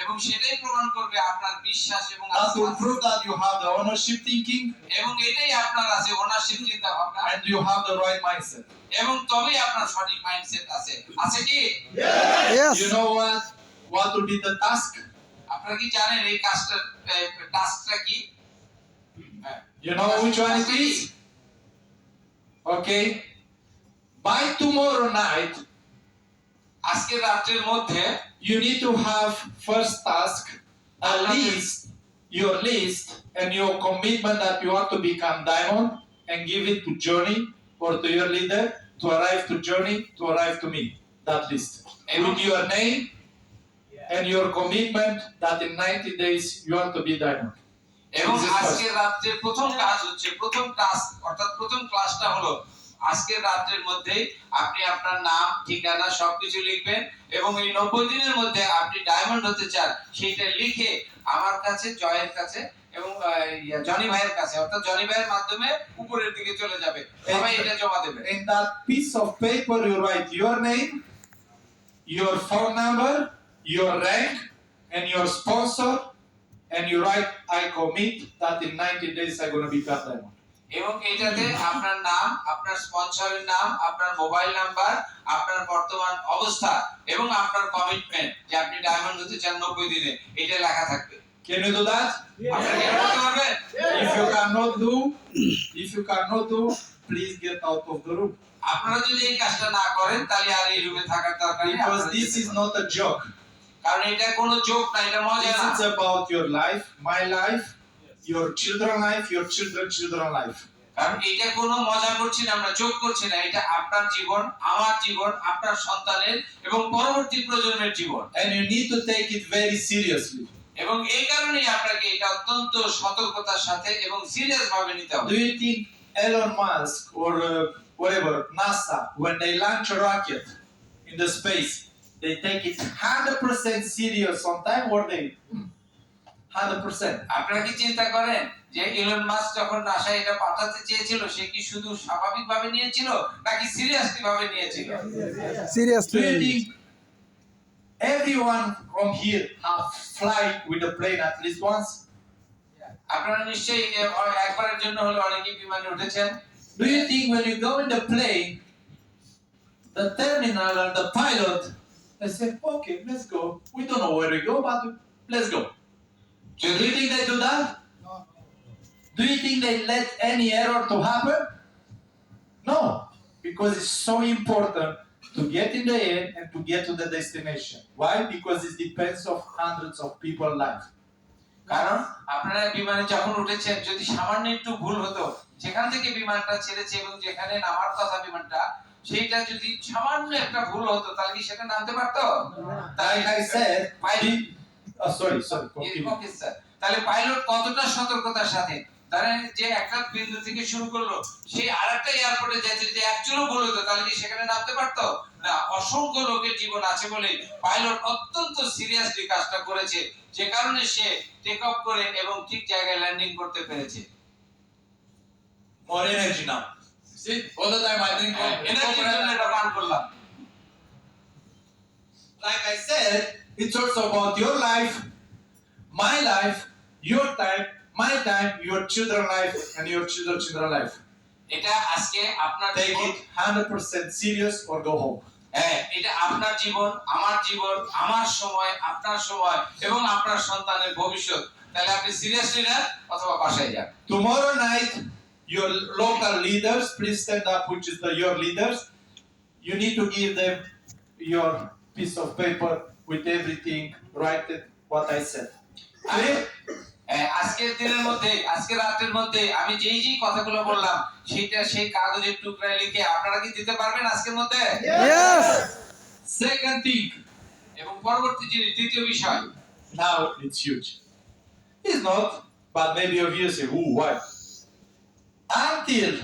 এবং সেটাই প্রমাণ করবে আপনার বিশ্বাস এবং That will আস্থা। prove that you have the ownership thinking এবং এটাই আপনার আছে ওনারশিপ চিন্তা ভাবনা, and you have the right mindset. এবং তবেই আপনার সঠিক মাইন্ডসেট আছে। আছে কি? Yes. You know what will be the task? আপনারা কি জানেন এই কাজটার টাস্কটা কি? You know which one it is? Okay. By tomorrow night, আজকে রাতের মধ্যে you need to have first task a list, your list and your commitment that you want to become diamond and give it to Johnny or to your leader to arrive to Johnny to arrive to me. That list. With your name and your commitment that in 90 days you want to be diamond. এবং This is first. আজকে রাতের প্রথম কাজ হচ্ছে, প্রথম task অর্থাৎ প্রথম ক্লাসটা হলো আজকের রাতের মধ্যে আপনি আপনার নাম, ঠিকানা সবকিছু লিখবেন এবং এই 90 দিনের মধ্যে আপনি ডায়মন্ড হতে চান সেটা লিখে আমার কাছে, জয়ের কাছে এবং জনি ভাইয়ের কাছে, অর্থাৎ জনি ভাইয়ের মাধ্যমে উপরের দিকে চলে যাবে। সবাই এটা জমা দেবে। In that piece of paper you write your name, your phone number, your rank and your sponsor and you write I commit that in 90 days I'm going to become diamond. এবং এটাতে আপনার নাম, আপনার স্পন্সরের নাম, আপনার মোবাইল নাম্বার, আপনার বর্তমান অবস্থা এবং আপনার কমিটমেন্ট যে আপনি ডায়মন্ড হতে চান 90 দিনে, এটা লেখা থাকবে। Can you do that? আপনারা কি এটা করতে পারবেন? If you cannot do, please get out of the room. আপনারা যদি এই কাজটা না করেন তাহলে আর এই রুমে থাকার দরকার নেই। Because this is not a joke. কারণ এটা কোনো জোক না, এটা মজা This না। is about your life, my life, your children's life, your children's life. কারণ এটা কোনো মজা করছি না, আমরা জোক করছি না, এটা আপনার জীবন, আমার জীবন, আপনার সন্তানের এবং পরবর্তী প্রজন্মের জীবন। And you need to take it very seriously. এবং এই কারণেই আপনাকে এটা অত্যন্ত সতর্কতার সাথে এবং সিরিয়াস ভাবে নিতে হবে। Do you think Elon Musk or whatever, NASA, when they launch a rocket in the space, they take it 100% serious on time or they 100%? আপনারা কি চিন্তা করেন যে ইলন মাস্ক যখন নাসা এটা পাঠাতে চেয়েছিল সে কি শুধু স্বাভাবিক ভাবে নিয়েছিল নাকি সিরিয়াসলি ভাবে নিয়েছিল? Do you Seriously. think everyone from here have fly with a plane at least once? আপনারা নিশ্চয়ই একবারের জন্য হলে অনেকেই বিমানে উঠেছেন। Do you think when you go in the plane, the terminal and the pilot, they say, okay, let's go. We don't know where we go, but let's go. Do you think they do that? Do you think they let any error to happen? No, because it's so important to get in the air and to get to the destination. Why? Because it depends on hundreds of people's life. কারণ আপনারা বিমানে যখন উঠেছেন যদি সামান্য একটু ভুল হতো, যেখান থেকে বিমানটা ছেড়েছে এবং যেখানে নামার কথা বিমানটা, সেইটা যদি সামান্য একটা ভুল হতো তাহলে কি সেটা নামতে পারতো? Like I said, pilot sorry, continue. Okay sir, তাহলে পাইলট কতটা সতর্কতার সাথে ধরেন যে একটা বিন্দু থেকে শুরু করলো সেই আরেকটা এয়ারপোর্টে যেতে যদি একচুয়ালি ভুল হতো তাহলে কি সেখানে নামতে পারতো না? অসংখ্য লোকের জীবন আছে বলে পাইলট অত্যন্ত সিরিয়াসলি কাজটা করেছে, যে কারণে সে টেক অফ করে এবং ঠিক জায়গায় ল্যান্ডিং করতে পেরেছে। More energy now. See, all the time I drink এনার্জির জন্য এটা পান করলাম। Like I said, it's also about your life, my life, your time, my time, your children's life, and your children's life. এটা আজকে আপনার Take Jibon, it 100% serious or go home. হ্যাঁ এটা আপনার জীবন, আমার সময়, আপনার সময় এবং আপনার সন্তানের ভবিষ্যৎ। তাহলে আপনি সিরিয়াসলি নেন অথবা বাসায় যান। Tomorrow night, your local leaders, please stand up, which is your leaders. You need to give them your piece of paper with everything, write it, what I said. আজকের দিনের মধ্যে, আজকে রাতের মধ্যে আমি যেই কথাগুলো বললাম সেটা সেই কাগজের টুকরায় লিখে আপনারা কি দিতে পারবেন আজকের মধ্যে? Yes. Second thing, এবং পরবর্তী জিনিস, দ্বিতীয় বিষয়, now it's huge. It's not, but maybe of you say, ooh, why? Until